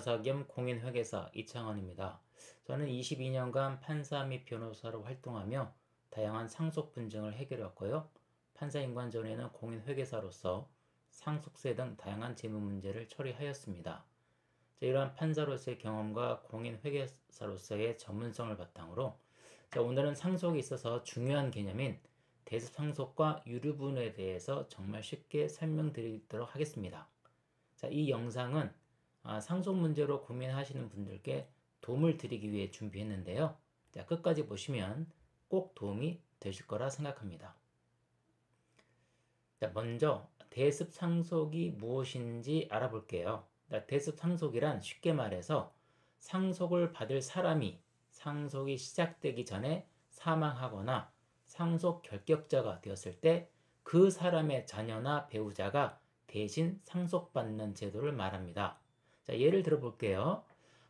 변호사 겸 공인회계사 이창원입니다. 저는 22년간 판사 및 변호사로 활동하며 다양한 상속 분쟁을 해결했고요. 판사인관 전에는 공인회계사로서 상속세 등 다양한 재무 문제를 처리하였습니다. 이러한 판사로서의 경험과 공인회계사로서의 전문성을 바탕으로 오늘은 상속에 있어서 중요한 개념인 대습상속과 유류분에 대해서 정말 쉽게 설명드리도록 하겠습니다. 이 영상은 상속 문제로 고민하시는 분들께 도움을 드리기 위해 준비했는데요. 끝까지 보시면 꼭 도움이 되실 거라 생각합니다. 먼저 대습상속이 무엇인지 알아볼게요. 대습상속이란 쉽게 말해서 상속을 받을 사람이 상속이 시작되기 전에 사망하거나 상속 결격자가 되었을 때 그 사람의 자녀나 배우자가 대신 상속받는 제도를 말합니다. 예를 들어 볼게요.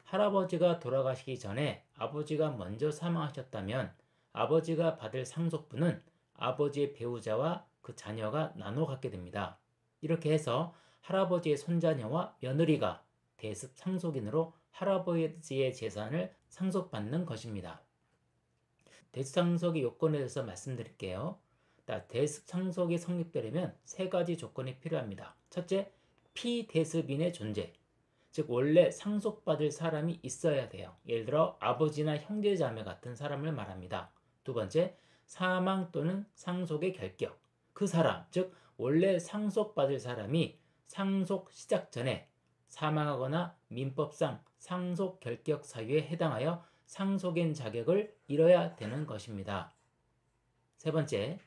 할아버지가 돌아가시기 전에 아버지가 먼저 사망하셨다면 아버지가 받을 상속분은 아버지의 배우자와 그 자녀가 나눠 갖게 됩니다. 이렇게 해서 할아버지의 손자녀와 며느리가 대습 상속인으로 할아버지의 재산을 상속받는 것입니다. 대습 상속의 요건에 대해서 말씀드릴게요. 대습 상속이 성립되려면 세 가지 조건이 필요합니다. 첫째, 피대습인의 존재. 즉 원래 상속받을 사람이 있어야 돼요. 예를 들어 아버지나 형제자매 같은 사람을 말합니다. 두 번째, 사망 또는 상속의 결격. 그 사람, 즉 원래 상속받을 사람이 상속 시작 전에 사망하거나 민법상 상속 결격 사유에 해당하여 상속인 자격을 잃어야 되는 것입니다. 세 번째,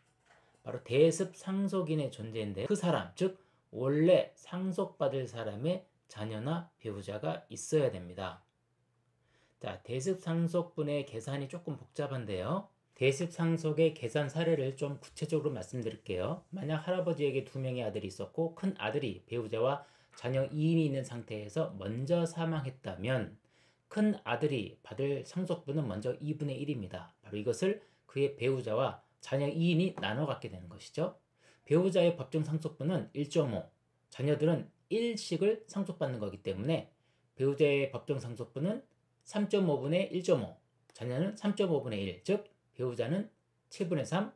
바로 대습 상속인의 존재인데 그 사람, 즉 원래 상속받을 사람의 자녀나 배우자가 있어야 됩니다. 대습 상속분의 계산이 조금 복잡한데요. 대습 상속의 계산 사례를 좀 구체적으로 말씀드릴게요. 만약 할아버지에게 2명의 아들이 있었고 큰 아들이 배우자와 자녀 2인이 있는 상태에서 먼저 사망했다면 큰 아들이 받을 상속분은 먼저 2분의 1입니다. 바로 이것을 그의 배우자와 자녀 2인이 나눠 갖게 되는 것이죠. 배우자의 법정 상속분은 1.5, 자녀들은 1씩을 상속받는 거기 때문에 배우자의 법정 상속분은 3.5분의 1.5, 자녀는 3.5분의 1, 즉 배우자는 7분의 3,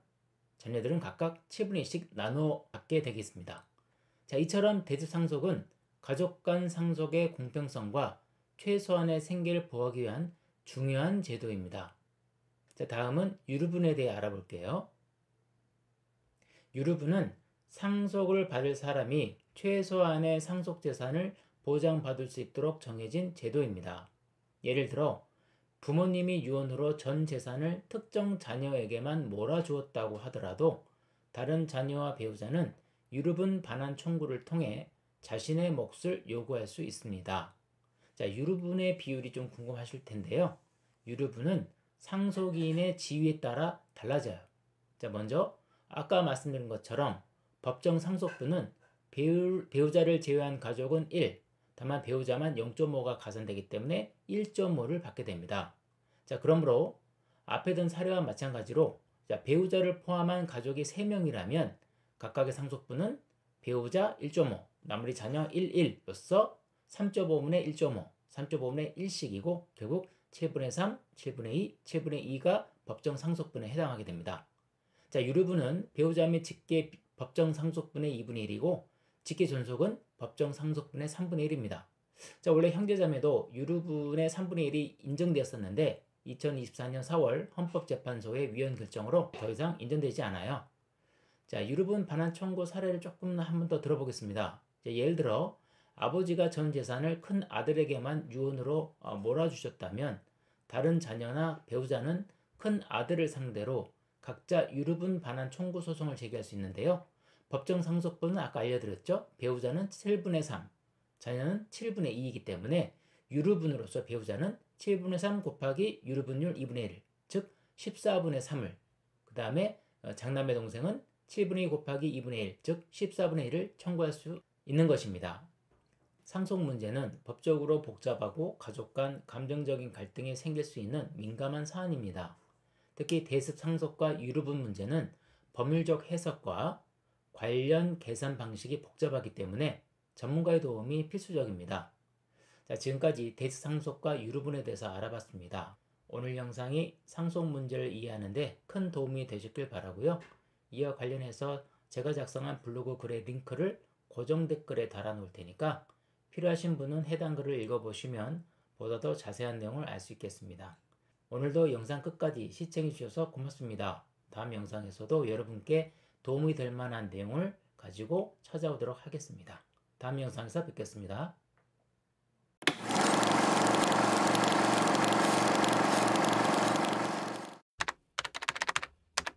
자녀들은 각각 7분의 1씩 나눠 갖게 되겠습니다. 이처럼 대습상속은 가족 간 상속의 공평성과 최소한의 생계를 보호하기 위한 중요한 제도입니다. 다음은 유류분에 대해 알아볼게요. 유류분은 상속을 받을 사람이 최소한의 상속재산을 보장받을 수 있도록 정해진 제도입니다. 예를 들어 부모님이 유언으로 전 재산을 특정 자녀에게만 몰아주었다고 하더라도 다른 자녀와 배우자는 유류분 반환 청구를 통해 자신의 몫을 요구할 수 있습니다. 유류분의 비율이 좀 궁금하실 텐데요. 유류분은 상속인의 지위에 따라 달라져요. 먼저 아까 말씀드린 것처럼 법정 상속분은 배우자를 제외한 가족은 1, 다만 배우자만 0.5가 가산되기 때문에 1.5를 받게 됩니다. 그러므로 앞에 든 사례와 마찬가지로 배우자를 포함한 가족이 3명이라면 각각의 상속분은 배우자 1.5, 나머지 자녀 1, 1로서 3.5분의 1.5, 3.5분의 1씩이고 결국 7분의 3, 7분의 2, 7분의 2가 법정 상속분에 해당하게 됩니다. 유류분은 배우자 및 직계 법정 상속분의 2분의 1이고 직계 존속은 법정 상속분의 3분의 1입니다. 원래 형제자매도 유류분의 3분의 1이 인정되었었는데 2024년 4월 헌법재판소의 위헌 결정으로 더 이상 인정되지 않아요. 유류분 반환 청구 사례를 조금 한 번 더 들어보겠습니다. 예를 들어 아버지가 전 재산을 큰 아들에게만 유언으로 몰아주셨다면 다른 자녀나 배우자는 큰 아들을 상대로 각자 유류분 반환 청구 소송을 제기할 수 있는데요. 법정 상속분은 아까 알려드렸죠. 배우자는 7분의 3, 자녀는 7분의 2이기 때문에 유류분으로서 배우자는 7분의 3 곱하기 유류분율 2분의 1, 즉 14분의 3을, 그 다음에 장남의 동생은 7분의 2 곱하기 2분의 1, 즉 14분의 1을 청구할 수 있는 것입니다. 상속 문제는 법적으로 복잡하고 가족 간 감정적인 갈등이 생길 수 있는 민감한 사안입니다. 특히 대습 상속과 유류분 문제는 법률적 해석과 관련 계산 방식이 복잡하기 때문에 전문가의 도움이 필수적입니다. 자, 지금까지 대수 상속과 유류분에 대해서 알아봤습니다. 오늘 영상이 상속 문제를 이해하는데 큰 도움이 되셨길 바라고요. 이와 관련해서 제가 작성한 블로그 글의 링크를 고정 댓글에 달아 놓을 테니까 필요하신 분은 해당 글을 읽어보시면 보다 더 자세한 내용을 알 수 있겠습니다. 오늘도 영상 끝까지 시청해 주셔서 고맙습니다. 다음 영상에서도 여러분께 도움이 될 만한 내용을 가지고 찾아오도록 하겠습니다. 다음 영상에서 뵙겠습니다.